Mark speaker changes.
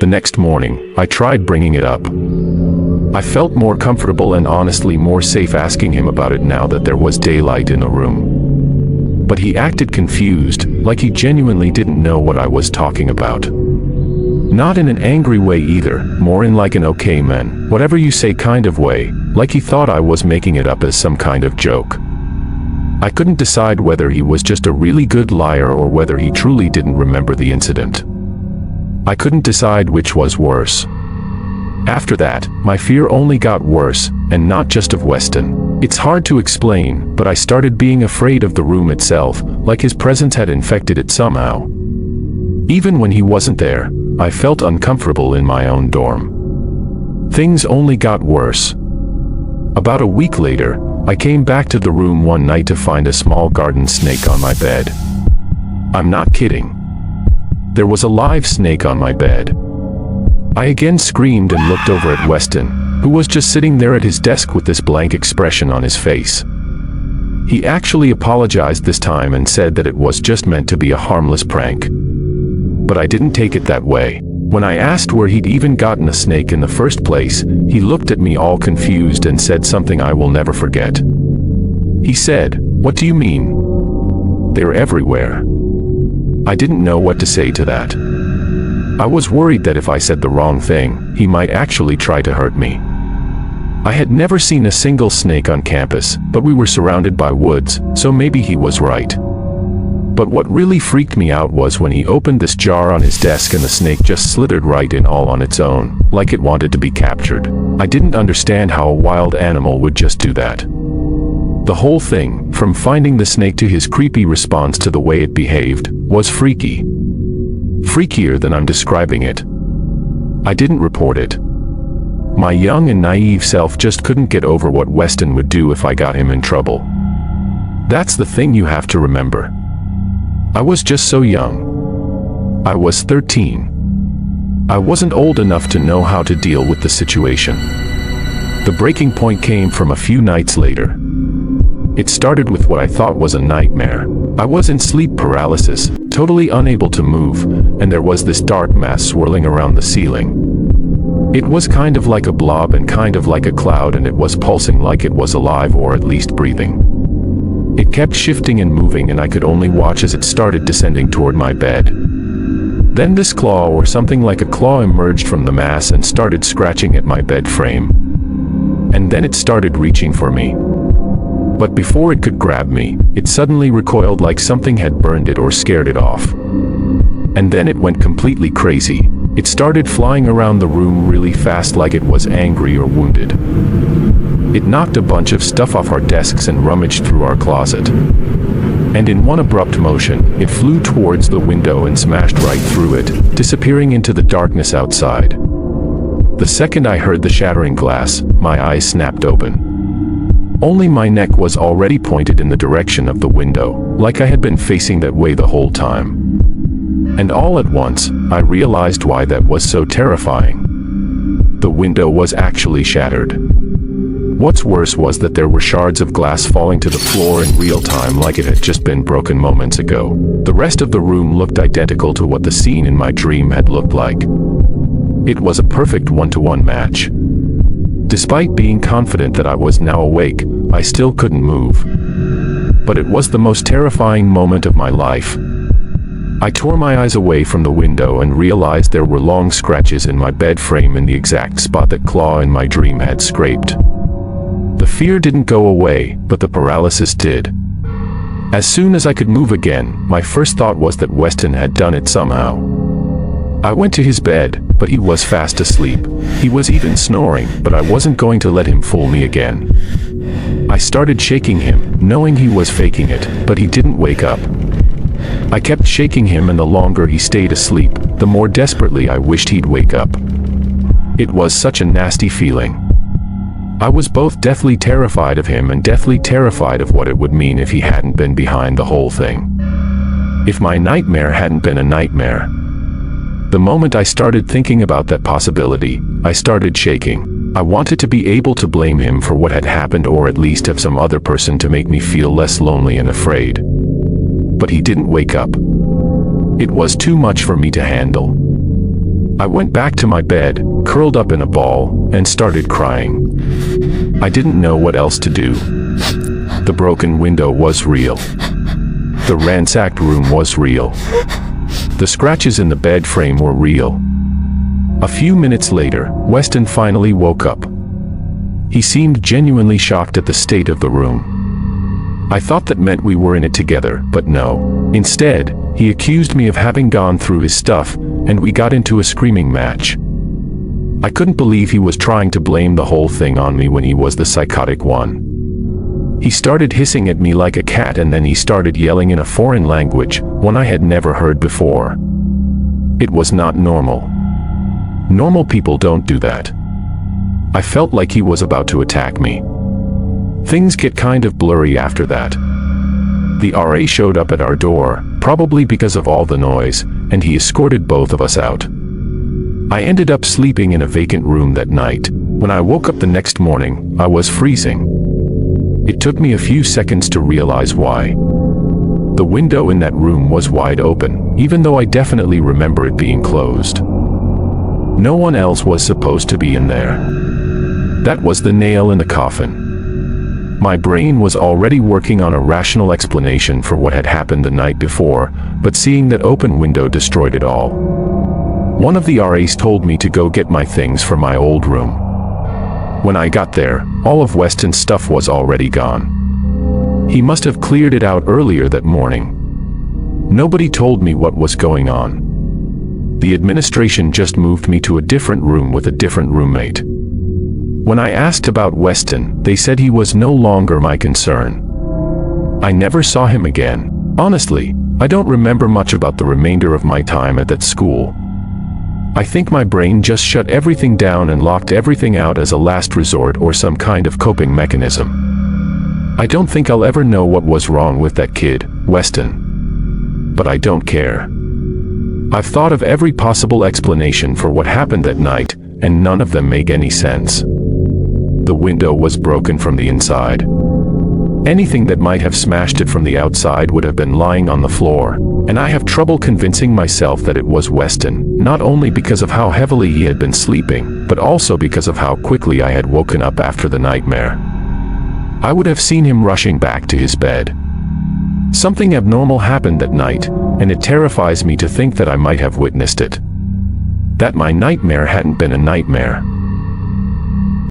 Speaker 1: The next morning, I tried bringing it up. I felt more comfortable and honestly more safe asking him about it now that there was daylight in the room. But he acted confused, like he genuinely didn't know what I was talking about. Not in an angry way either, more in like an okay man, whatever you say kind of way, like he thought I was making it up as some kind of joke. I couldn't decide whether he was just a really good liar or whether he truly didn't remember the incident. I couldn't decide which was worse. After that, my fear only got worse, and not just of Weston. It's hard to explain, but I started being afraid of the room itself, like his presence had infected it somehow. Even when he wasn't there, I felt uncomfortable in my own dorm. Things only got worse. About a week later, I came back to the room one night to find a small garden snake on my bed. I'm not kidding. There was a live snake on my bed. I again screamed and looked over at Weston, who was just sitting there at his desk with this blank expression on his face. He actually apologized this time and said that it was just meant to be a harmless prank. But I didn't take it that way. When I asked where he'd even gotten a snake in the first place, he looked at me all confused and said something I will never forget. He said, "What do you mean?" "They're everywhere." I didn't know what to say to that. I was worried that if I said the wrong thing, he might actually try to hurt me. I had never seen a single snake on campus, but we were surrounded by woods, so maybe he was right. But what really freaked me out was when he opened this jar on his desk and the snake just slithered right in all on its own, like it wanted to be captured. I didn't understand how a wild animal would just do that. The whole thing, from finding the snake to his creepy response to the way it behaved, was freaky. Freakier than I'm describing it. I didn't report it. My young and naive self just couldn't get over what Weston would do if I got him in trouble. That's the thing you have to remember. I was just so young. I was 13. I wasn't old enough to know how to deal with the situation. The breaking point came from a few nights later. It started with what I thought was a nightmare. I was in sleep paralysis, totally unable to move, and there was this dark mass swirling around the ceiling. It was kind of like a blob and kind of like a cloud, and it was pulsing like it was alive or at least breathing. It kept shifting and moving, and I could only watch as it started descending toward my bed. Then this claw or something like a claw emerged from the mass and started scratching at my bed frame. And then it started reaching for me. But before it could grab me, it suddenly recoiled like something had burned it or scared it off. And then it went completely crazy. It started flying around the room really fast like it was angry or wounded. It knocked a bunch of stuff off our desks and rummaged through our closet. And in one abrupt motion, it flew towards the window and smashed right through it, disappearing into the darkness outside. The second I heard the shattering glass, my eyes snapped open. Only my neck was already pointed in the direction of the window, like I had been facing that way the whole time. And all at once, I realized why that was so terrifying. The window was actually shattered. What's worse was that there were shards of glass falling to the floor in real time like it had just been broken moments ago. The rest of the room looked identical to what the scene in my dream had looked like. It was a perfect one-to-one match. Despite being confident that I was now awake, I still couldn't move. But it was the most terrifying moment of my life. I tore my eyes away from the window and realized there were long scratches in my bed frame in the exact spot that claw in my dream had scraped. The fear didn't go away, but the paralysis did. As soon as I could move again, my first thought was that Weston had done it somehow. I went to his bed, but he was fast asleep. He was even snoring, but I wasn't going to let him fool me again. I started shaking him, knowing he was faking it, but he didn't wake up. I kept shaking him, and the longer he stayed asleep, the more desperately I wished he'd wake up. It was such a nasty feeling. I was both deathly terrified of him and deathly terrified of what it would mean if he hadn't been behind the whole thing. If my nightmare hadn't been a nightmare. The moment I started thinking about that possibility, I started shaking. I wanted to be able to blame him for what had happened, or at least have some other person to make me feel less lonely and afraid. But he didn't wake up. It was too much for me to handle. I went back to my bed, curled up in a ball, and started crying. I didn't know what else to do. The broken window was real. The ransacked room was real. The scratches in the bed frame were real. A few minutes later, Weston finally woke up. He seemed genuinely shocked at the state of the room. I thought that meant we were in it together, but no. Instead, he accused me of having gone through his stuff, and we got into a screaming match. I couldn't believe he was trying to blame the whole thing on me when he was the psychotic one. He started hissing at me like a cat, and then he started yelling in a foreign language, one I had never heard before. It was not normal. Normal people don't do that. I felt like he was about to attack me. Things get kind of blurry after that. The RA showed up at our door, probably because of all the noise, and he escorted both of us out. I ended up sleeping in a vacant room that night. When I woke up the next morning, I was freezing. It took me a few seconds to realize why. The window in that room was wide open, even though I definitely remember it being closed. No one else was supposed to be in there. That was the nail in the coffin. My brain was already working on a rational explanation for what had happened the night before, but seeing that open window destroyed it all. One of the RAs told me to go get my things from my old room. When I got there, all of Weston's stuff was already gone. He must have cleared it out earlier that morning. Nobody told me what was going on. The administration just moved me to a different room with a different roommate. When I asked about Weston, they said he was no longer my concern. I never saw him again. Honestly, I don't remember much about the remainder of my time at that school. I think my brain just shut everything down and locked everything out as a last resort or some kind of coping mechanism. I don't think I'll ever know what was wrong with that kid, Weston. But I don't care. I've thought of every possible explanation for what happened that night, and none of them make any sense. The window was broken from the inside. Anything that might have smashed it from the outside would have been lying on the floor, and I have trouble convincing myself that it was Weston, not only because of how heavily he had been sleeping, but also because of how quickly I had woken up after the nightmare. I would have seen him rushing back to his bed. Something abnormal happened that night, and it terrifies me to think that I might have witnessed it. That my nightmare hadn't been a nightmare.